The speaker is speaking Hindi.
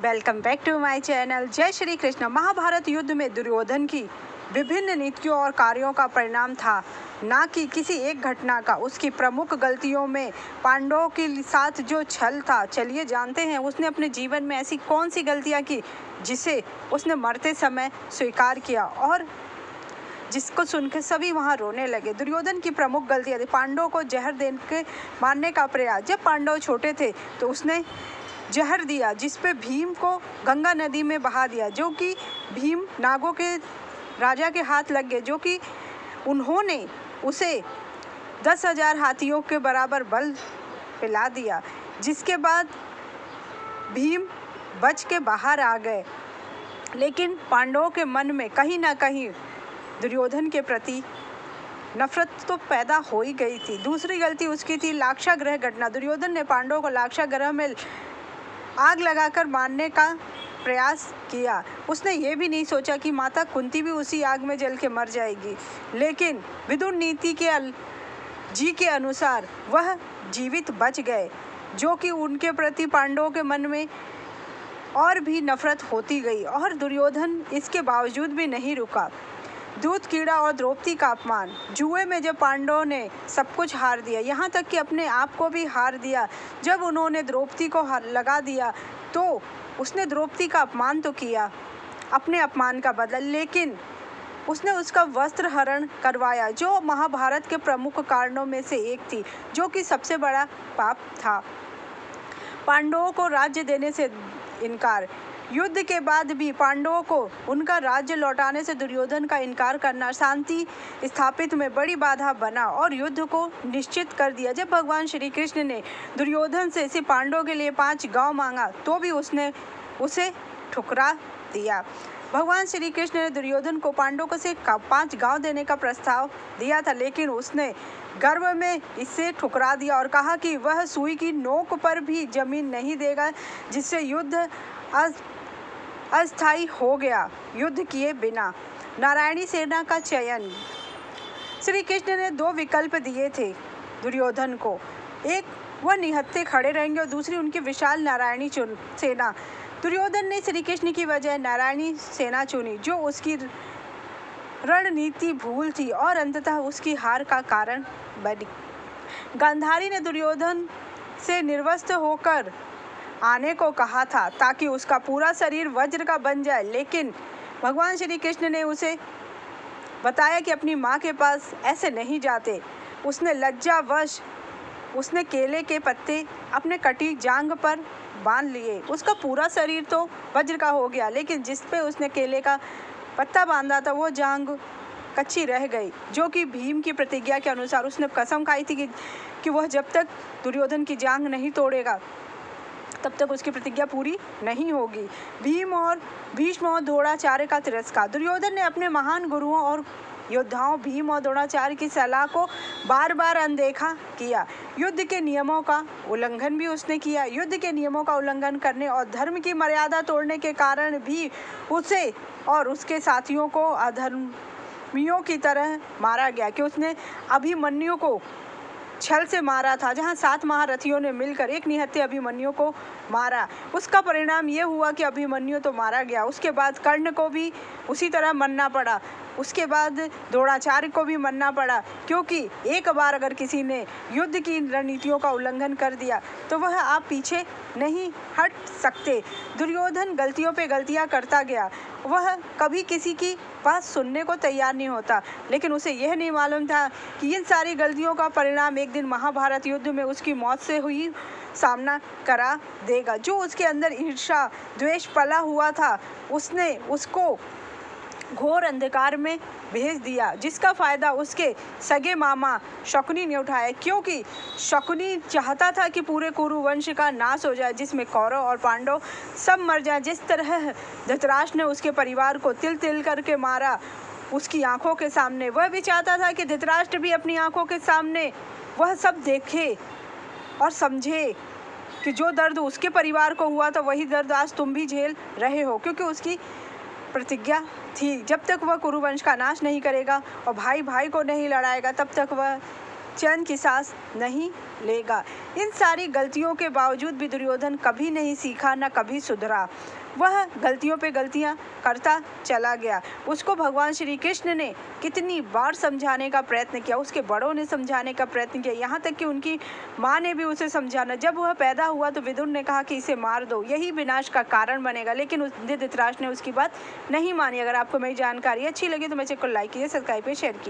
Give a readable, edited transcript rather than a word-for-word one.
Welcome back to my channel. जय श्री कृष्ण। महाभारत युद्ध में दुर्योधन की विभिन्न नीतियों और कार्यों का परिणाम था, ना कि किसी एक घटना का। उसकी प्रमुख गलतियों में पांडवों के साथ जो छल था। चलिए जानते हैं उसने अपने जीवन में ऐसी कौन सी गलतियां की जिसे उसने मरते समय स्वीकार किया और जिसको सुनकर सभी वहां रोने लगे। दुर्योधन की प्रमुख गलतियां थी। पांडवों को जहर दे के मारने का प्रयास। जब पांडव छोटे थे तो उसने जहर दिया जिस पे भीम को गंगा नदी में बहा दिया, जो कि भीम नागों के राजा के हाथ लग गए, जो कि उन्होंने उसे 10,000 हाथियों के बराबर बल पिला दिया, जिसके बाद भीम बच के बाहर आ गए। लेकिन पांडवों के मन में कहीं ना कहीं दुर्योधन के प्रति नफरत तो पैदा हो ही गई थी। दूसरी गलती उसकी थी लाक्षागृह घटना। दुर्योधन ने पांडवों को लाक्षागृह में आग लगाकर मारने का प्रयास किया। उसने ये भी नहीं सोचा कि माता कुंती भी उसी आग में जल के मर जाएगी। लेकिन विदुर नीति के जी के अनुसार वह जीवित बच गए, जो कि उनके प्रति पांडवों के मन में और भी नफरत होती गई। और दुर्योधन इसके बावजूद भी नहीं रुका। दूध कीड़ा और द्रौपदी का अपमान। जुए में जब पांडवों ने सब कुछ हार दिया, यहाँ तक कि अपने आप को भी हार दिया, जब उन्होंने द्रौपदी को लगा दिया तो उसने द्रौपदी का अपमान तो किया, अपने अपमान का बदला, लेकिन उसने उसका वस्त्र हरण करवाया, जो महाभारत के प्रमुख कारणों में से एक थी, जो कि सबसे बड़ा पाप था। पांडवों को राज्य देने से इनकार। युद्ध के बाद भी पांडवों को उनका राज्य लौटाने से दुर्योधन का इनकार करना शांति स्थापित में बड़ी बाधा बना और युद्ध को निश्चित कर दिया। जब भगवान श्री कृष्ण ने दुर्योधन से सिर्फ पांडवों के लिए 5 गांव मांगा तो भी उसने उसे ठुकरा दिया। भगवान श्री कृष्ण ने दुर्योधन को पांडवों को सिर्फ 5 गांव देने का प्रस्ताव दिया था, लेकिन उसने गर्व में इसे ठुकरा दिया और कहा कि वह सुई की नोक पर भी जमीन नहीं देगा, जिससे युद्ध अस्थायी हो गया। युद्ध किए बिना। नारायणी सेना का चयन। श्री कृष्ण ने 2 विकल्प दिए थे दुर्योधन को। एक, वह निहत्थे खड़े रहेंगे और दूसरी उनकी विशाल नारायणी सेना। दुर्योधन ने श्री कृष्ण की बजाय नारायणी सेना चुनी, जो उसकी रणनीति भूल थी और अंततः उसकी हार का कारण बनी। गांधारी ने दुर्योधन से निर्वस्त्र होकर आने को कहा था ताकि उसका पूरा शरीर वज्र का बन जाए, लेकिन भगवान श्री कृष्ण ने उसे बताया कि अपनी माँ के पास ऐसे नहीं जाते। उसने लज्जावश उसने केले के पत्ते अपने कटी जांघ पर बांध लिए। उसका पूरा शरीर तो वज्र का हो गया, लेकिन जिस पे उसने केले का पत्ता बांधा था वो जांघ कच्ची रह गई, जो कि भीम की प्रतिज्ञा के अनुसार उसने कसम खाई थी कि वह जब तक दुर्योधन की जांघ नहीं तोड़ेगा तब तक उसकी प्रतिज्ञा पूरी नहीं होगी। भीष्म और द्रोणाचार्य का तिरस्कार। दुर्योधन ने अपने महान गुरुओं और योद्धाओं भीम और द्रोणाचार्य की सलाह को बार बार अनदेखा किया। युद्ध के नियमों का उल्लंघन भी उसने किया। युद्ध के नियमों का उल्लंघन करने और धर्म की मर्यादा तोड़ने के कारण भी उसे और उसके साथियों को अधर्मियों की तरह मारा गया, कि उसने अभिमन्यु को छल से मारा था, जहां 7 महारथियों ने मिलकर एक निहत्थे अभिमन्यु को मारा। उसका परिणाम ये हुआ कि अभिमन्यु तो मारा गया, उसके बाद कर्ण को भी उसी तरह मरना पड़ा, उसके बाद द्रोणाचार्य को भी मरना पड़ा, क्योंकि एक बार अगर किसी ने युद्ध की रणनीतियों का उल्लंघन कर दिया तो वह आप पीछे नहीं हट सकते। दुर्योधन गलतियों पे गलतियां करता गया। वह कभी किसी की बात सुनने को तैयार नहीं होता, लेकिन उसे यह नहीं मालूम था कि इन सारी गलतियों का परिणाम एक दिन महाभारत युद्ध में उसकी मौत से हुई सामना करा देगा। जो उसके अंदर ईर्ष्या द्वेष पला हुआ था, उसने उसको घोर अंधकार में भेज दिया, जिसका फायदा उसके सगे मामा शकुनी ने उठाया, क्योंकि शकुनी चाहता था कि पूरे कुरु वंश का नाश हो जाए, जिसमें कौरव और पांडव सब मर जाए। जिस तरह धृतराष्ट्र ने उसके परिवार को तिल तिल करके मारा उसकी आंखों के सामने, वह भी चाहता था कि धृतराष्ट्र भी अपनी आंखों के सामने वह सब देखे और समझे कि जो दर्द उसके परिवार को हुआ था वही दर्द आज तुम भी झेल रहे हो, क्योंकि उसकी प्रतिज्ञा थी जब तक वह कुरुवंश का नाश नहीं करेगा और भाई भाई को नहीं लड़ाएगा तब तक वह चैन की सांस नहीं लेगा। इन सारी गलतियों के बावजूद भी दुर्योधन कभी नहीं सीखा, न कभी सुधरा। वह गलतियों पे गलतियां करता चला गया। उसको भगवान श्री कृष्ण ने कितनी बार समझाने का प्रयत्न किया, उसके बड़ों ने समझाने का प्रयत्न किया, यहाँ तक कि उनकी माँ ने भी उसे समझाना। जब वह पैदा हुआ तो विदुर ने कहा कि इसे मार दो, यही विनाश का कारण बनेगा, लेकिन धृतराष्ट्र ने उसकी बात नहीं मानी। अगर आपको मेरी जानकारी अच्छी लगी तो मेरे चैनल को लाइक कीजिए, सब्सक्राइब कीजिए, शेयर कीजिए।